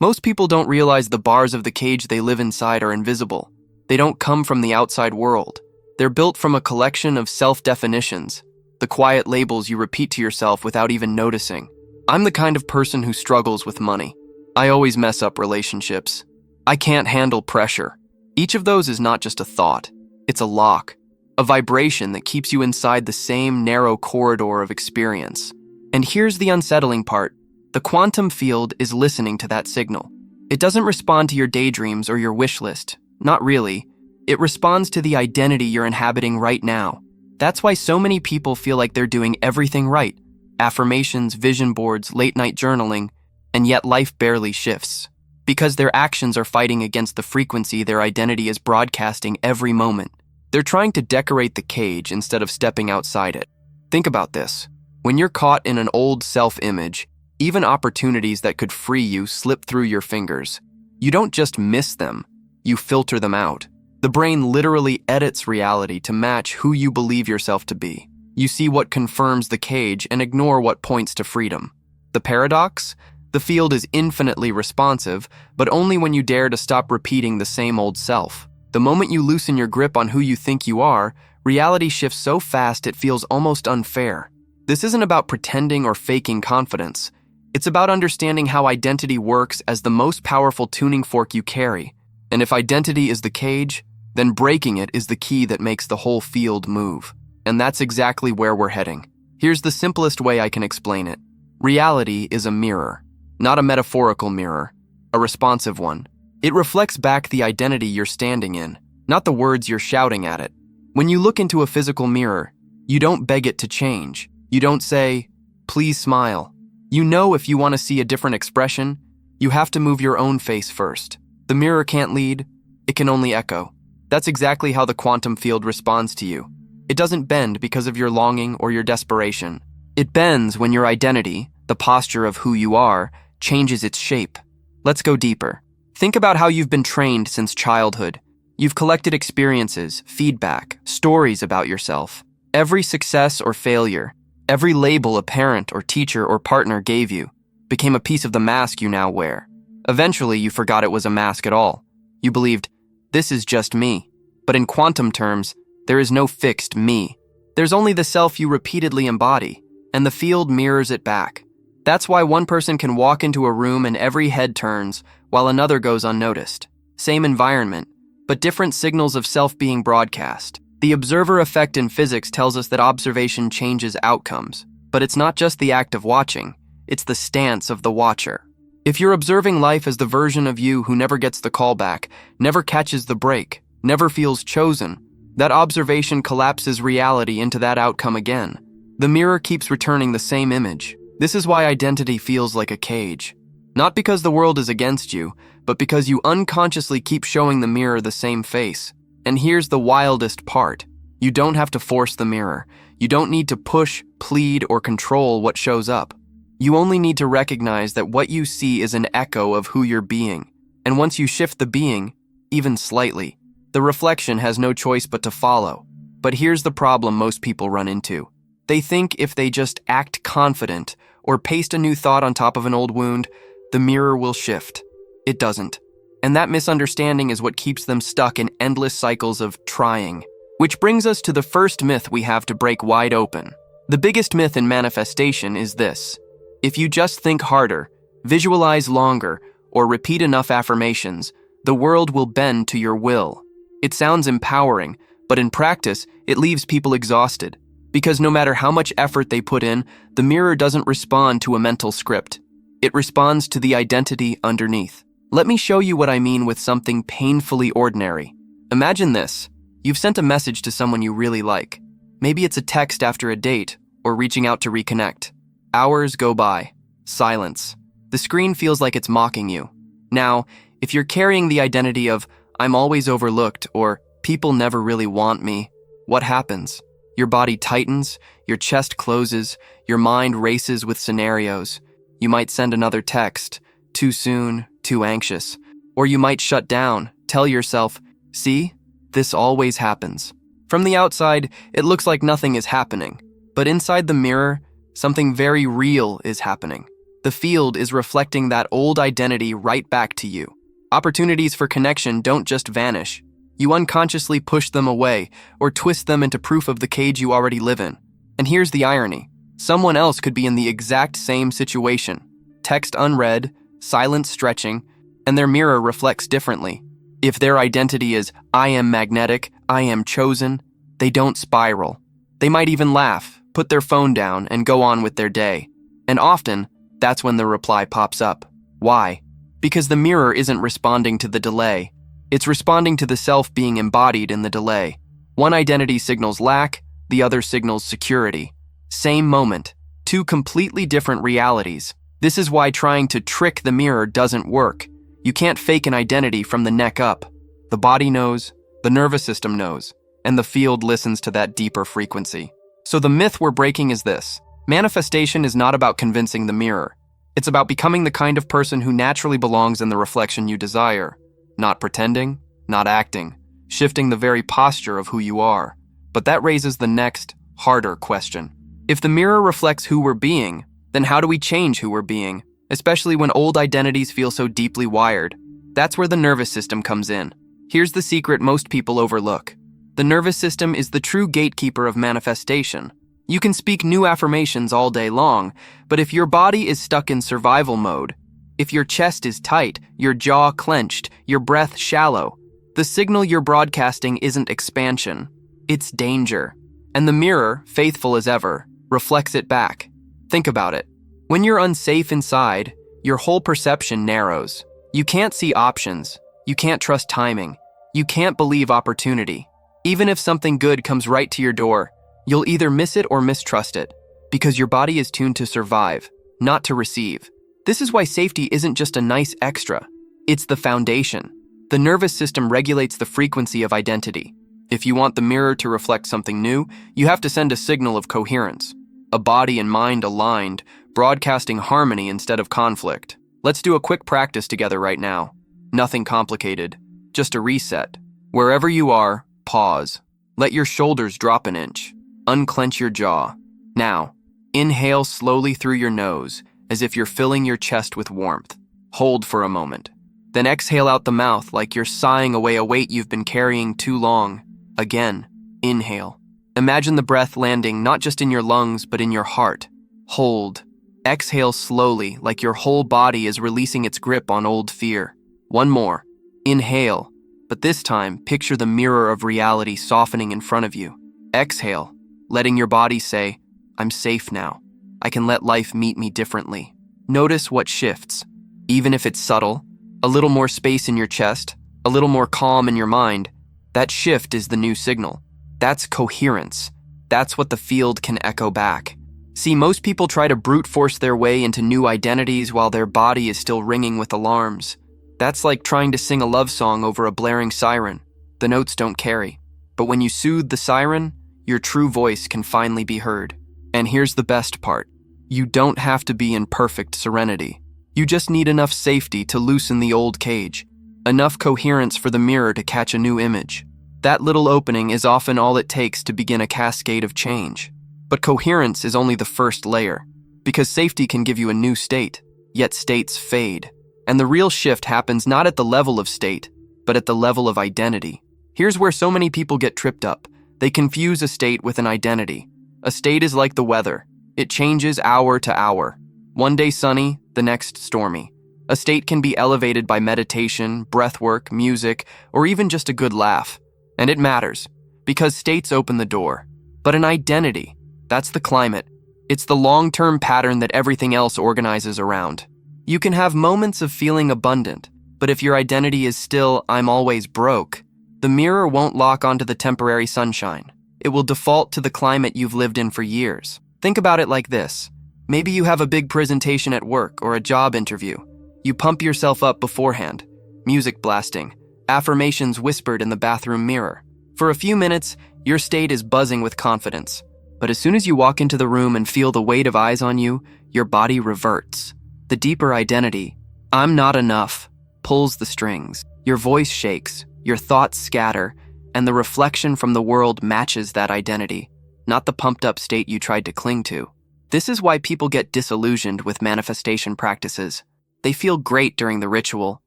Most people don't realize the bars of the cage they live inside are invisible. They don't come from the outside world. They're built from a collection of self-definitions, the quiet labels you repeat to yourself without even noticing. I'm the kind of person who struggles with money. I always mess up relationships. I can't handle pressure. Each of those is not just a thought. It's a lock, a vibration that keeps you inside the same narrow corridor of experience. And here's the unsettling part. The quantum field is listening to that signal. It doesn't respond to your daydreams or your wish list. Not really. It responds to the identity you're inhabiting right now. That's why so many people feel like they're doing everything right. Affirmations, vision boards, late-night journaling, and yet life barely shifts. Because their actions are fighting against the frequency their identity is broadcasting every moment. They're trying to decorate the cage instead of stepping outside it. Think about this. When you're caught in an old self-image, even opportunities that could free you slip through your fingers. You don't just miss them, you filter them out. The brain literally edits reality to match who you believe yourself to be. You see what confirms the cage and ignore what points to freedom. The paradox? The field is infinitely responsive, but only when you dare to stop repeating the same old self. The moment you loosen your grip on who you think you are, reality shifts so fast it feels almost unfair. This isn't about pretending or faking confidence. It's about understanding how identity works as the most powerful tuning fork you carry. And if identity is the cage, then breaking it is the key that makes the whole field move. And that's exactly where we're heading. Here's the simplest way I can explain it. Reality is a mirror, not a metaphorical mirror, a responsive one. It reflects back the identity you're standing in, not the words you're shouting at it. When you look into a physical mirror, you don't beg it to change. You don't say, "Please smile." You know if you want to see a different expression, you have to move your own face first. The mirror can't lead, it can only echo. That's exactly how the quantum field responds to you. It doesn't bend because of your longing or your desperation. It bends when your identity, the posture of who you are, changes its shape. Let's go deeper. Think about how you've been trained since childhood. You've collected experiences, feedback, stories about yourself. Every success or failure, every label a parent or teacher or partner gave you became a piece of the mask you now wear. Eventually, you forgot it was a mask at all. You believed, this is just me. But in quantum terms, there is no fixed me. There's only the self you repeatedly embody, and the field mirrors it back. That's why one person can walk into a room and every head turns, while another goes unnoticed. Same environment, but different signals of self being broadcast. The observer effect in physics tells us that observation changes outcomes, but it's not just the act of watching, it's the stance of the watcher. If you're observing life as the version of you who never gets the call back, never catches the break, never feels chosen, that observation collapses reality into that outcome again. The mirror keeps returning the same image. This is why identity feels like a cage. Not because the world is against you, but because you unconsciously keep showing the mirror the same face. And here's the wildest part. You don't have to force the mirror. You don't need to push, plead, or control what shows up. You only need to recognize that what you see is an echo of who you're being. And once you shift the being, even slightly, the reflection has no choice but to follow. But here's the problem most people run into. They think if they just act confident or paste a new thought on top of an old wound, the mirror will shift. It doesn't. And that misunderstanding is what keeps them stuck in endless cycles of trying. Which brings us to the first myth we have to break wide open. The biggest myth in manifestation is this. If you just think harder, visualize longer, or repeat enough affirmations, the world will bend to your will. It sounds empowering, but in practice, it leaves people exhausted. Because no matter how much effort they put in, the mirror doesn't respond to a mental script. It responds to the identity underneath. Let me show you what I mean with something painfully ordinary. Imagine this. You've sent a message to someone you really like. Maybe it's a text after a date, or reaching out to reconnect. Hours go by. Silence. The screen feels like it's mocking you. Now, if you're carrying the identity of, I'm always overlooked, or people never really want me, what happens? Your body tightens, your chest closes, your mind races with scenarios. You might send another text, too soon, too anxious. Or you might shut down, tell yourself, see, this always happens. From the outside, it looks like nothing is happening. But inside the mirror, something very real is happening. The field is reflecting that old identity right back to you. Opportunities for connection don't just vanish. You unconsciously push them away or twist them into proof of the cage you already live in. And here's the irony. Someone else could be in the exact same situation. Text unread, silence stretching, and their mirror reflects differently. If their identity is, I am magnetic, I am chosen, they don't spiral. They might even laugh, put their phone down, and go on with their day. And often, that's when the reply pops up. Why? Because the mirror isn't responding to the delay. It's responding to the self being embodied in the delay. One identity signals lack, the other signals security. Same moment, two completely different realities. This is why trying to trick the mirror doesn't work. You can't fake an identity from the neck up. The body knows, the nervous system knows, and the field listens to that deeper frequency. So the myth we're breaking is this. Manifestation is not about convincing the mirror. It's about becoming the kind of person who naturally belongs in the reflection you desire. Not pretending, not acting, shifting the very posture of who you are. But that raises the next, harder question. If the mirror reflects who we're being, then how do we change who we're being? Especially when old identities feel so deeply wired. That's where the nervous system comes in. Here's the secret most people overlook. The nervous system is the true gatekeeper of manifestation. You can speak new affirmations all day long, but if your body is stuck in survival mode, if your chest is tight, your jaw clenched, your breath shallow, the signal you're broadcasting isn't expansion, it's danger. And the mirror, faithful as ever, reflects it back. Think about it. When you're unsafe inside, your whole perception narrows. You can't see options. You can't trust timing. You can't believe opportunity. Even if something good comes right to your door, you'll either miss it or mistrust it, because your body is tuned to survive, not to receive. This is why safety isn't just a nice extra. It's the foundation. The nervous system regulates the frequency of identity. If you want the mirror to reflect something new, you have to send a signal of coherence. A body and mind aligned, broadcasting harmony instead of conflict. Let's do a quick practice together right now. Nothing complicated, just a reset. Wherever you are, pause. Let your shoulders drop an inch. Unclench your jaw. Now, inhale slowly through your nose, as if you're filling your chest with warmth. Hold for a moment. Then exhale out the mouth like you're sighing away a weight you've been carrying too long. Again, inhale. Imagine the breath landing not just in your lungs, but in your heart. Hold. Exhale slowly, like your whole body is releasing its grip on old fear. One more. Inhale, but this time, picture the mirror of reality softening in front of you. Exhale, letting your body say, I'm safe now. I can let life meet me differently. Notice what shifts. Even if it's subtle, a little more space in your chest, a little more calm in your mind, that shift is the new signal. That's coherence. That's what the field can echo back. See, most people try to brute force their way into new identities while their body is still ringing with alarms. That's like trying to sing a love song over a blaring siren. The notes don't carry. But when you soothe the siren, your true voice can finally be heard. And here's the best part. You don't have to be in perfect serenity. You just need enough safety to loosen the old cage. Enough coherence for the mirror to catch a new image. That little opening is often all it takes to begin a cascade of change. But coherence is only the first layer, because safety can give you a new state, yet states fade. And the real shift happens not at the level of state, but at the level of identity. Here's where so many people get tripped up. They confuse a state with an identity. A state is like the weather. It changes hour to hour. One day sunny, the next stormy. A state can be elevated by meditation, breathwork, music, or even just a good laugh. And it matters, because states open the door. But an identity, that's the climate. It's the long-term pattern that everything else organizes around. You can have moments of feeling abundant, but if your identity is still, I'm always broke, the mirror won't lock onto the temporary sunshine. It will default to the climate you've lived in for years. Think about it like this. Maybe you have a big presentation at work or a job interview. You pump yourself up beforehand, music blasting, affirmations whispered in the bathroom mirror. For a few minutes, your state is buzzing with confidence. But as soon as you walk into the room and feel the weight of eyes on you, your body reverts. The deeper identity, I'm not enough, pulls the strings. Your voice shakes, your thoughts scatter, and the reflection from the world matches that identity, not the pumped-up state you tried to cling to. This is why people get disillusioned with manifestation practices. They feel great during the ritual,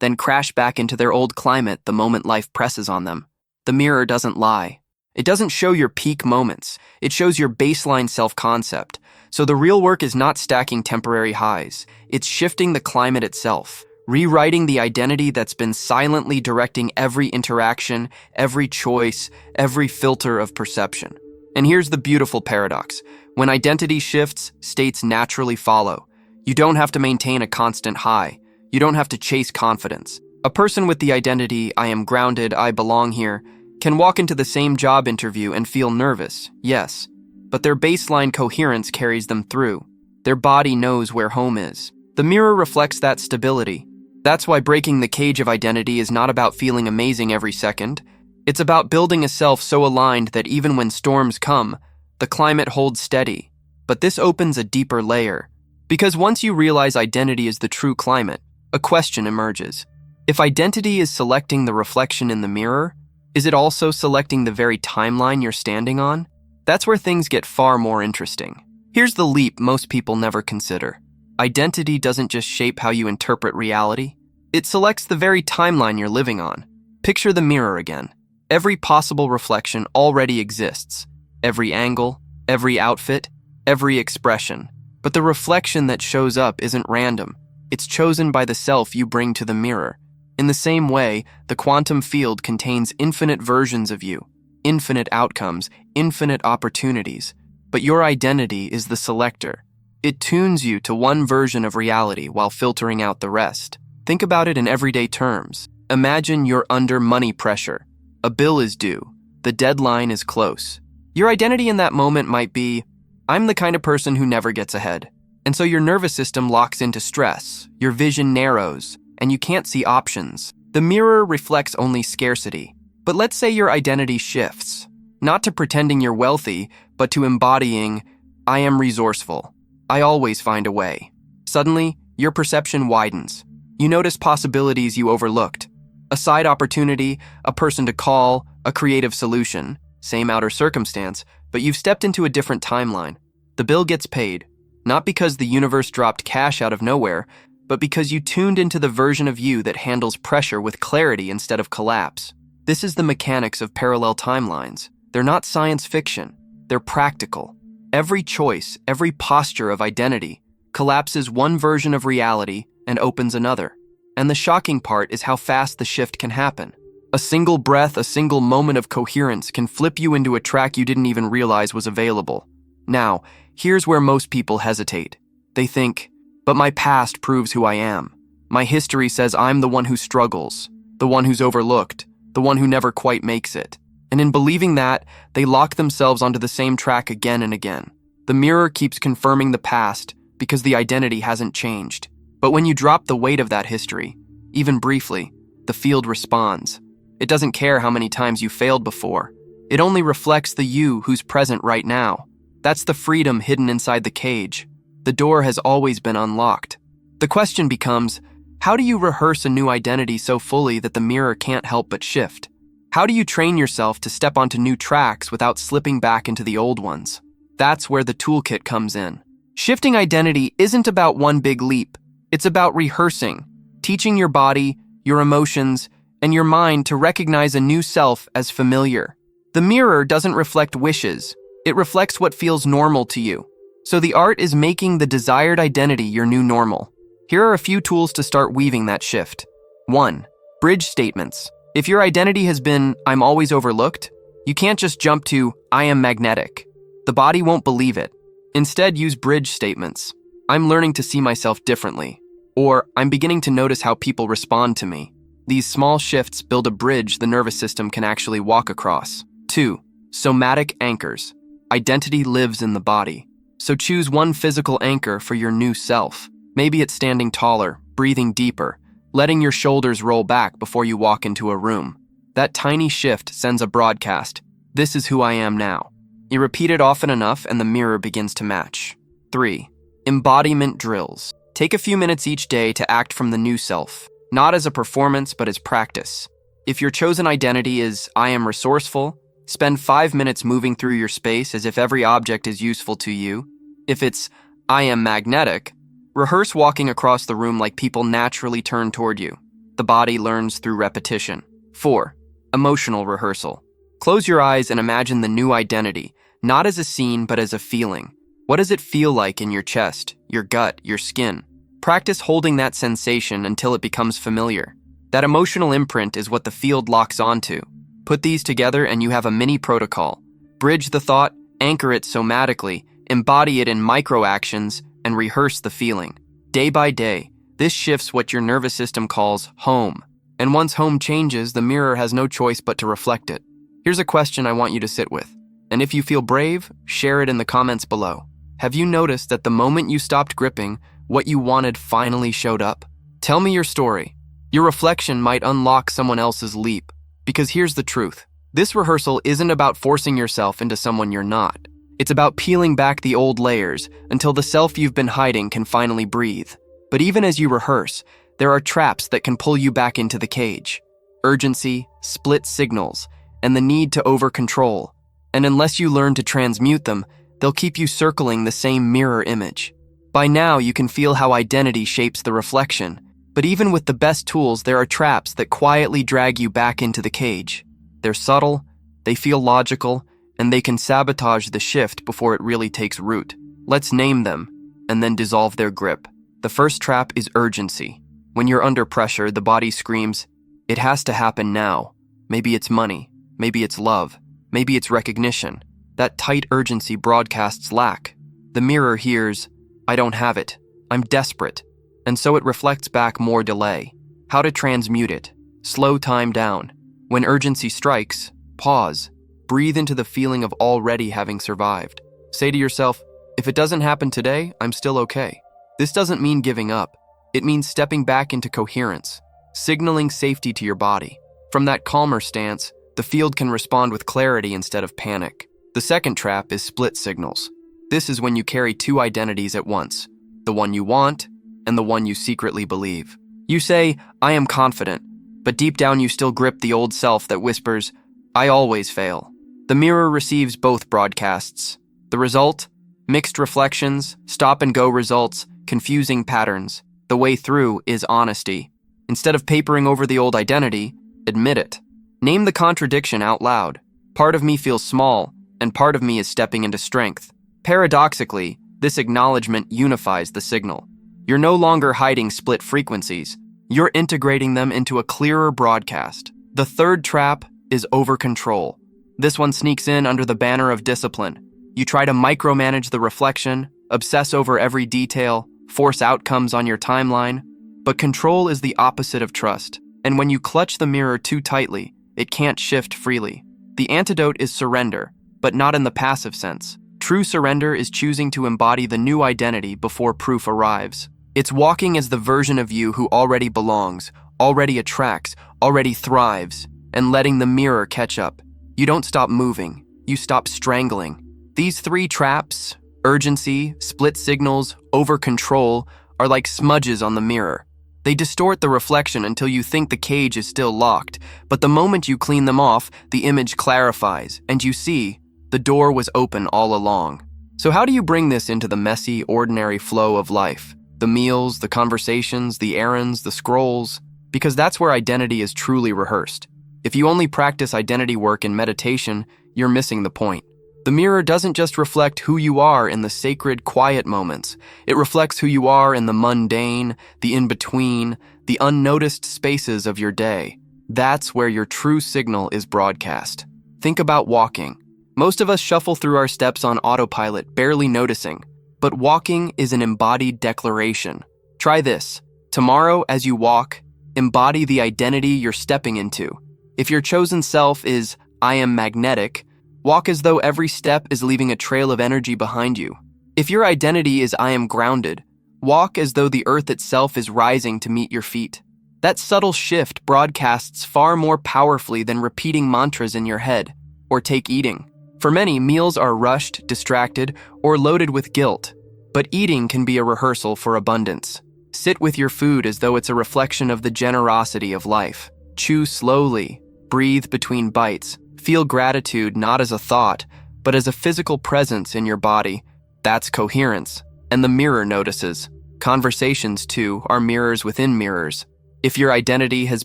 then crash back into their old climate the moment life presses on them. The mirror doesn't lie. It doesn't show your peak moments. It shows your baseline self-concept. So the real work is not stacking temporary highs. It's shifting the climate itself, rewriting the identity that's been silently directing every interaction, every choice, every filter of perception. And here's the beautiful paradox. When identity shifts, states naturally follow. You don't have to maintain a constant high. You don't have to chase confidence. A person with the identity, I am grounded, I belong here, can walk into the same job interview and feel nervous, yes, but their baseline coherence carries them through. Their body knows where home is. The mirror reflects that stability. That's why breaking the cage of identity is not about feeling amazing every second. It's about building a self so aligned that even when storms come, the climate holds steady. But this opens a deeper layer. Because once you realize identity is the true climate, a question emerges. If identity is selecting the reflection in the mirror, is it also selecting the very timeline you're standing on? That's where things get far more interesting. Here's the leap most people never consider. Identity doesn't just shape how you interpret reality. It selects the very timeline you're living on. Picture the mirror again. Every possible reflection already exists. Every angle, every outfit, every expression. But the reflection that shows up isn't random. It's chosen by the self you bring to the mirror. In the same way, the quantum field contains infinite versions of you, infinite outcomes, infinite opportunities. But your identity is the selector. It tunes you to one version of reality while filtering out the rest. Think about it in everyday terms. Imagine you're under money pressure. A bill is due. The deadline is close. Your identity in that moment might be, I'm the kind of person who never gets ahead. And so your nervous system locks into stress, your vision narrows, and you can't see options. The mirror reflects only scarcity. But let's say your identity shifts, not to pretending you're wealthy, but to embodying, I am resourceful. I always find a way. Suddenly, your perception widens. You notice possibilities you overlooked. A side opportunity, a person to call, a creative solution. Same outer circumstance, but you've stepped into a different timeline. The bill gets paid, not because the universe dropped cash out of nowhere, but because you tuned into the version of you that handles pressure with clarity instead of collapse. This is the mechanics of parallel timelines. They're not science fiction. They're practical. Every choice, every posture of identity collapses one version of reality and opens another. And the shocking part is how fast the shift can happen. A single breath, a single moment of coherence can flip you into a track you didn't even realize was available. Now, here's where most people hesitate. They think, but my past proves who I am. My history says I'm the one who struggles, the one who's overlooked, the one who never quite makes it. And in believing that, they lock themselves onto the same track again and again. The mirror keeps confirming the past because the identity hasn't changed. But when you drop the weight of that history, even briefly, the field responds. It doesn't care how many times you failed before. It only reflects the you who's present right now. That's the freedom hidden inside the cage. The door has always been unlocked. The question becomes, how do you rehearse a new identity so fully that the mirror can't help but shift? How do you train yourself to step onto new tracks without slipping back into the old ones? That's where the toolkit comes in. Shifting identity isn't about one big leap. It's about rehearsing, teaching your body, your emotions, and your mind to recognize a new self as familiar. The mirror doesn't reflect wishes. It reflects what feels normal to you. So the art is making the desired identity your new normal. Here are a few tools to start weaving that shift. 1. Bridge statements. If your identity has been, I'm always overlooked, you can't just jump to, I am magnetic. The body won't believe it. Instead, use bridge statements. I'm learning to see myself differently. Or, I'm beginning to notice how people respond to me. These small shifts build a bridge the nervous system can actually walk across. 2. Somatic anchors. Identity lives in the body. So choose one physical anchor for your new self. Maybe it's standing taller, breathing deeper, letting your shoulders roll back before you walk into a room. That tiny shift sends a broadcast. This is who I am now. You repeat it often enough and the mirror begins to match. 3. Embodiment drills. Take a few minutes each day to act from the new self, not as a performance but as practice. If your chosen identity is, I am resourceful, spend 5 minutes moving through your space as if every object is useful to you. If it's, I am magnetic, rehearse walking across the room like people naturally turn toward you. The body learns through repetition. 4. Emotional rehearsal. Close your eyes and imagine the new identity, not as a scene but as a feeling. What does it feel like in your chest, your gut, your skin? Practice holding that sensation until it becomes familiar. That emotional imprint is what the field locks onto. Put these together and you have a mini protocol. Bridge the thought, anchor it somatically, embody it in micro-actions, and rehearse the feeling. Day by day, this shifts what your nervous system calls home. And once home changes, the mirror has no choice but to reflect it. Here's a question I want you to sit with. And if you feel brave, share it in the comments below. Have you noticed that the moment you stopped gripping, what you wanted finally showed up? Tell me your story. Your reflection might unlock someone else's leap. Because here's the truth. This rehearsal isn't about forcing yourself into someone you're not. It's about peeling back the old layers until the self you've been hiding can finally breathe. But even as you rehearse, there are traps that can pull you back into the cage. Urgency, split signals, and the need to over-control. And unless you learn to transmute them, they'll keep you circling the same mirror image. By now, you can feel how identity shapes the reflection. But even with the best tools, there are traps that quietly drag you back into the cage. They're subtle, they feel logical, and they can sabotage the shift before it really takes root. Let's name them, and then dissolve their grip. The first trap is urgency. When you're under pressure, the body screams, "It has to happen now." Maybe it's money, maybe it's love, maybe it's recognition. That tight urgency broadcasts lack. The mirror hears, "I don't have it, I'm desperate." And so it reflects back more delay. How to transmute it. Slow time down. When urgency strikes, pause. Breathe into the feeling of already having survived. Say to yourself, if it doesn't happen today, I'm still okay. This doesn't mean giving up. It means stepping back into coherence, signaling safety to your body. From that calmer stance, the field can respond with clarity instead of panic. The second trap is split signals. This is when you carry two identities at once, the one you want and the one you secretly believe. You say, "I am confident," but deep down you still grip the old self that whispers, "I always fail." The mirror receives both broadcasts. The result? Mixed reflections, stop-and-go results, confusing patterns. The way through is honesty. Instead of papering over the old identity, admit it. Name the contradiction out loud. Part of me feels small, and part of me is stepping into strength. Paradoxically, this acknowledgement unifies the signal. You're no longer hiding split frequencies. You're integrating them into a clearer broadcast. The third trap is over-control. This one sneaks in under the banner of discipline. You try to micromanage the reflection, obsess over every detail, force outcomes on your timeline. But control is the opposite of trust. And when you clutch the mirror too tightly, it can't shift freely. The antidote is surrender, but not in the passive sense. True surrender is choosing to embody the new identity before proof arrives. It's walking as the version of you who already belongs, already attracts, already thrives, and letting the mirror catch up. You don't stop moving, you stop strangling. These three traps, urgency, split signals, over-control, are like smudges on the mirror. They distort the reflection until you think the cage is still locked, but the moment you clean them off, the image clarifies, and you see, the door was open all along. So how do you bring this into the messy, ordinary flow of life? The meals, the conversations, the errands, the scrolls? Because that's where identity is truly rehearsed. If you only practice identity work in meditation, you're missing the point. The mirror doesn't just reflect who you are in the sacred, quiet moments. It reflects who you are in the mundane, the in-between, the unnoticed spaces of your day. That's where your true signal is broadcast. Think about walking. Most of us shuffle through our steps on autopilot, barely noticing. But walking is an embodied declaration. Try this. Tomorrow, as you walk, embody the identity you're stepping into. If your chosen self is, "I am magnetic," walk as though every step is leaving a trail of energy behind you. If your identity is, "I am grounded," walk as though the earth itself is rising to meet your feet. That subtle shift broadcasts far more powerfully than repeating mantras in your head. Or take eating. For many, meals are rushed, distracted, or loaded with guilt. But eating can be a rehearsal for abundance. Sit with your food as though it's a reflection of the generosity of life. Chew slowly, breathe between bites, feel gratitude not as a thought, but as a physical presence in your body. That's coherence. And the mirror notices. Conversations, too, are mirrors within mirrors. If your identity has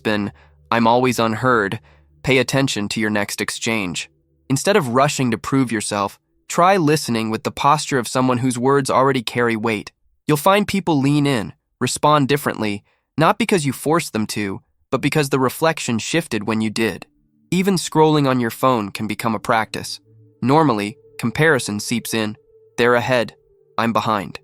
been, I'm always unheard, pay attention to your next exchange. Instead of rushing to prove yourself, try listening with the posture of someone whose words already carry weight. You'll find people lean in, respond differently, not because you forced them to, but because the reflection shifted when you did. Even scrolling on your phone can become a practice. Normally, comparison seeps in. They're ahead, I'm behind.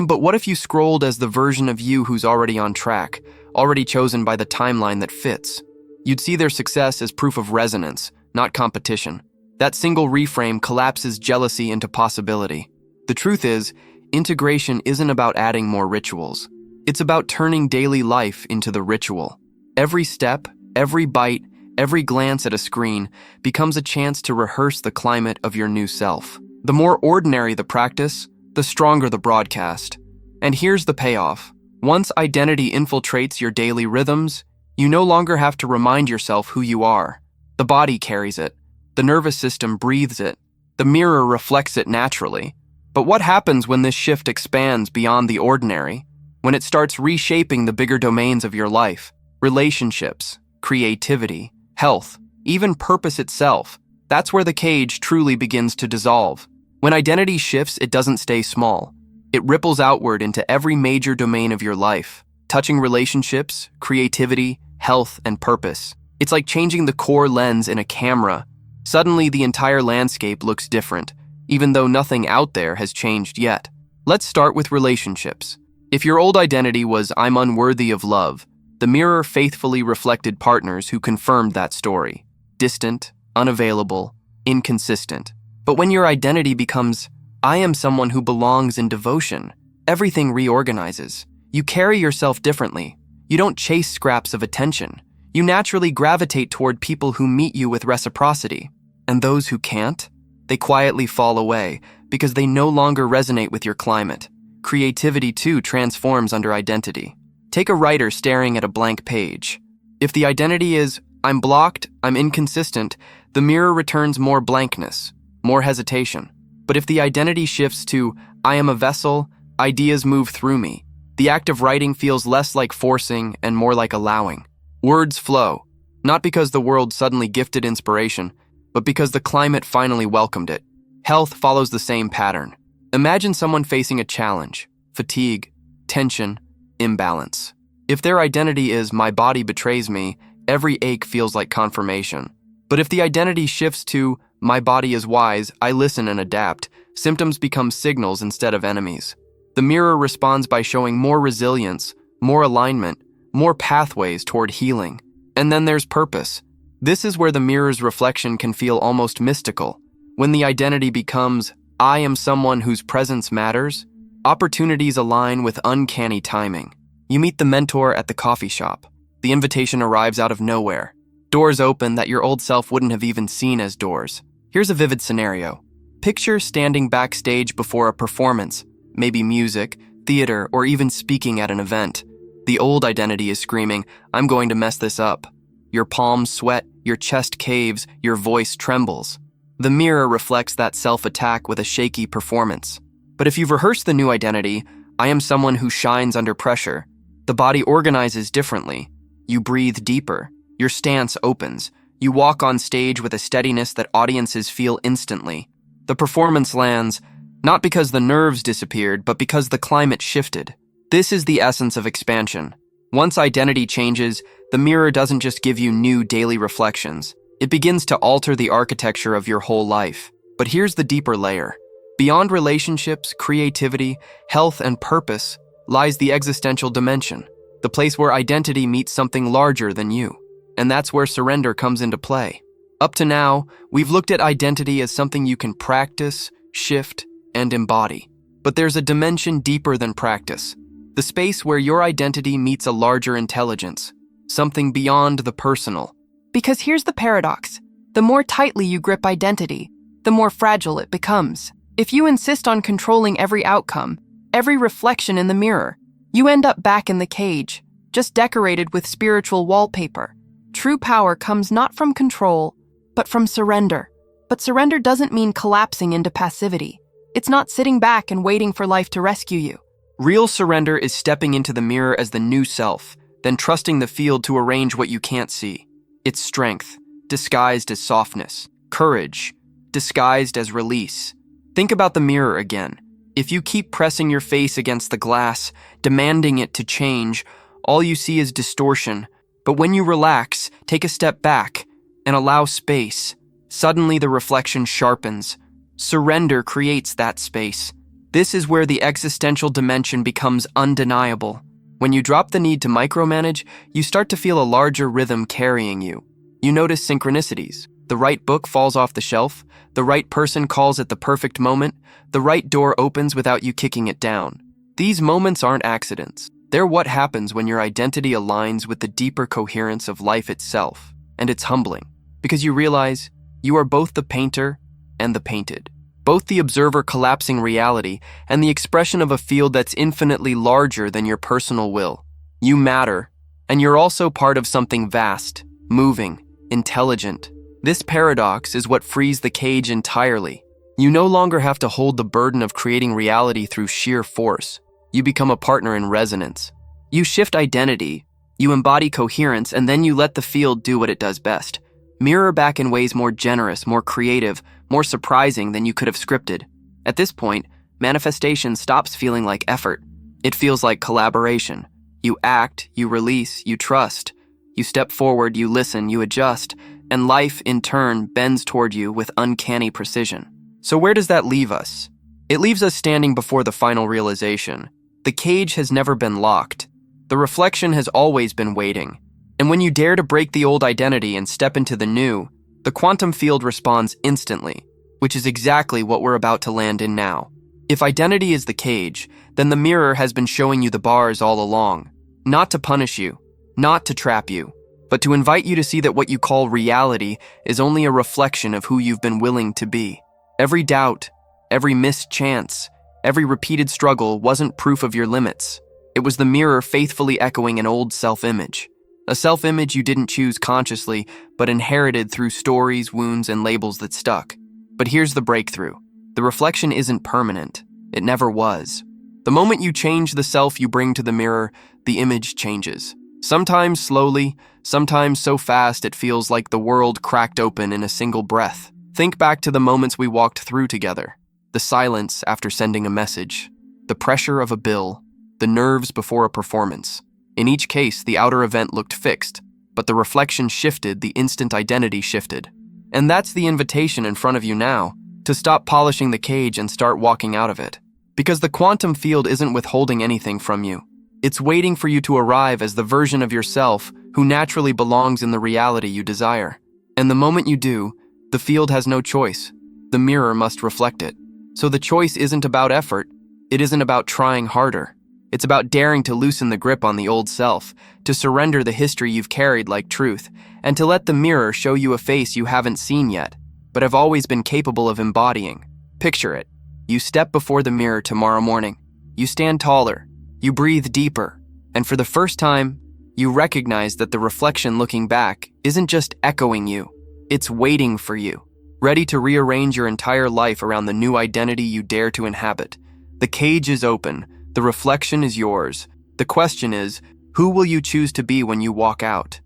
But what if you scrolled as the version of you who's already on track, already chosen by the timeline that fits? You'd see their success as proof of resonance, not competition. That single reframe collapses jealousy into possibility. The truth is, integration isn't about adding more rituals. It's about turning daily life into the ritual. Every step, every bite, every glance at a screen becomes a chance to rehearse the climate of your new self. The more ordinary the practice, the stronger the broadcast. And here's the payoff. Once identity infiltrates your daily rhythms, you no longer have to remind yourself who you are. The body carries it. The nervous system breathes it. The mirror reflects it naturally. But what happens when this shift expands beyond the ordinary? When it starts reshaping the bigger domains of your life? Relationships, creativity, health, even purpose itself. That's where the cage truly begins to dissolve. When identity shifts, it doesn't stay small. It ripples outward into every major domain of your life, touching relationships, creativity, health, and purpose. It's like changing the core lens in a camera. Suddenly, the entire landscape looks different, even though nothing out there has changed yet. Let's start with relationships. If your old identity was I'm unworthy of love, the mirror faithfully reflected partners who confirmed that story. Distant, unavailable, inconsistent. But when your identity becomes, I am someone who belongs in devotion, everything reorganizes. You carry yourself differently. You don't chase scraps of attention. You naturally gravitate toward people who meet you with reciprocity. And those who can't, they quietly fall away because they no longer resonate with your climate. Creativity, too, transforms under identity. Take a writer staring at a blank page. If the identity is, I'm blocked, I'm inconsistent, the mirror returns more blankness, more hesitation. But if the identity shifts to, I am a vessel, ideas move through me. The act of writing feels less like forcing and more like allowing. Words flow, not because the world suddenly gifted inspiration, but because the climate finally welcomed it. Health follows the same pattern. Imagine someone facing a challenge, fatigue, tension, imbalance. If their identity is, my body betrays me, every ache feels like confirmation. But if the identity shifts to, my body is wise, I listen and adapt, symptoms become signals instead of enemies. The mirror responds by showing more resilience, more alignment, more pathways toward healing. And then there's purpose. This is where the mirror's reflection can feel almost mystical. When the identity becomes, I am someone whose presence matters, opportunities align with uncanny timing. You meet the mentor at the coffee shop. The invitation arrives out of nowhere. Doors open that your old self wouldn't have even seen as doors. Here's a vivid scenario. Picture standing backstage before a performance, maybe music, theater, or even speaking at an event. The old identity is screaming, I'm going to mess this up. Your palms sweat, your chest caves, your voice trembles. The mirror reflects that self-attack with a shaky performance. But if you've rehearsed the new identity, I am someone who shines under pressure, the body organizes differently. You breathe deeper. Your stance opens. You walk on stage with a steadiness that audiences feel instantly. The performance lands, not because the nerves disappeared, but because the climate shifted. This is the essence of expansion. Once identity changes, the mirror doesn't just give you new daily reflections. It begins to alter the architecture of your whole life. But here's the deeper layer. Beyond relationships, creativity, health, and purpose lies the existential dimension, the place where identity meets something larger than you. And that's where surrender comes into play. Up to now, we've looked at identity as something you can practice, shift, and embody. But there's a dimension deeper than practice. The space where your identity meets a larger intelligence, something beyond the personal. Because here's the paradox. The more tightly you grip identity, the more fragile it becomes. If you insist on controlling every outcome, every reflection in the mirror, you end up back in the cage, just decorated with spiritual wallpaper. True power comes not from control, but from surrender. But surrender doesn't mean collapsing into passivity. It's not sitting back and waiting for life to rescue you. Real surrender is stepping into the mirror as the new self, then trusting the field to arrange what you can't see. It's strength, disguised as softness. Courage, disguised as release. Think about the mirror again. If you keep pressing your face against the glass, demanding it to change, all you see is distortion. But when you relax, take a step back, and allow space, suddenly the reflection sharpens. Surrender creates that space. This is where the existential dimension becomes undeniable. When you drop the need to micromanage, you start to feel a larger rhythm carrying you. You notice synchronicities. The right book falls off the shelf, the right person calls at the perfect moment, the right door opens without you kicking it down. These moments aren't accidents. They're what happens when your identity aligns with the deeper coherence of life itself, and it's humbling, because you realize you are both the painter and the painted, both the observer collapsing reality and the expression of a field that's infinitely larger than your personal will. You matter, and you're also part of something vast, moving, intelligent. This paradox is what frees the cage entirely. You no longer have to hold the burden of creating reality through sheer force. You become a partner in resonance. You shift identity, you embody coherence, and then you let the field do what it does best. Mirror back in ways more generous, more creative, more surprising than you could have scripted. At this point, manifestation stops feeling like effort. It feels like collaboration. You act, you release, you trust. You step forward, you listen, you adjust, and life, in turn, bends toward you with uncanny precision. So where does that leave us? It leaves us standing before the final realization. The cage has never been locked. The reflection has always been waiting. And when you dare to break the old identity and step into the new, the quantum field responds instantly, which is exactly what we're about to land in now. If identity is the cage, then the mirror has been showing you the bars all along. Not to punish you, not to trap you, but to invite you to see that what you call reality is only a reflection of who you've been willing to be. Every doubt, every missed chance, every repeated struggle wasn't proof of your limits. It was the mirror faithfully echoing an old self-image. A self-image you didn't choose consciously, but inherited through stories, wounds, and labels that stuck. But here's the breakthrough. The reflection isn't permanent. It never was. The moment you change the self you bring to the mirror, the image changes. Sometimes slowly, sometimes so fast it feels like the world cracked open in a single breath. Think back to the moments we walked through together. The silence after sending a message. The pressure of a bill. The nerves before a performance. In each case, the outer event looked fixed, but the reflection shifted, the instant identity shifted. And that's the invitation in front of you now, to stop polishing the cage and start walking out of it. Because the quantum field isn't withholding anything from you. It's waiting for you to arrive as the version of yourself who naturally belongs in the reality you desire. And the moment you do, the field has no choice. The mirror must reflect it. So the choice isn't about effort. It isn't about trying harder. It's about daring to loosen the grip on the old self, to surrender the history you've carried like truth, and to let the mirror show you a face you haven't seen yet, but have always been capable of embodying. Picture it. You step before the mirror tomorrow morning. You stand taller. You breathe deeper. And for the first time, you recognize that the reflection looking back isn't just echoing you. It's waiting for you, ready to rearrange your entire life around the new identity you dare to inhabit. The cage is open. The reflection is yours. The question is, who will you choose to be when you walk out?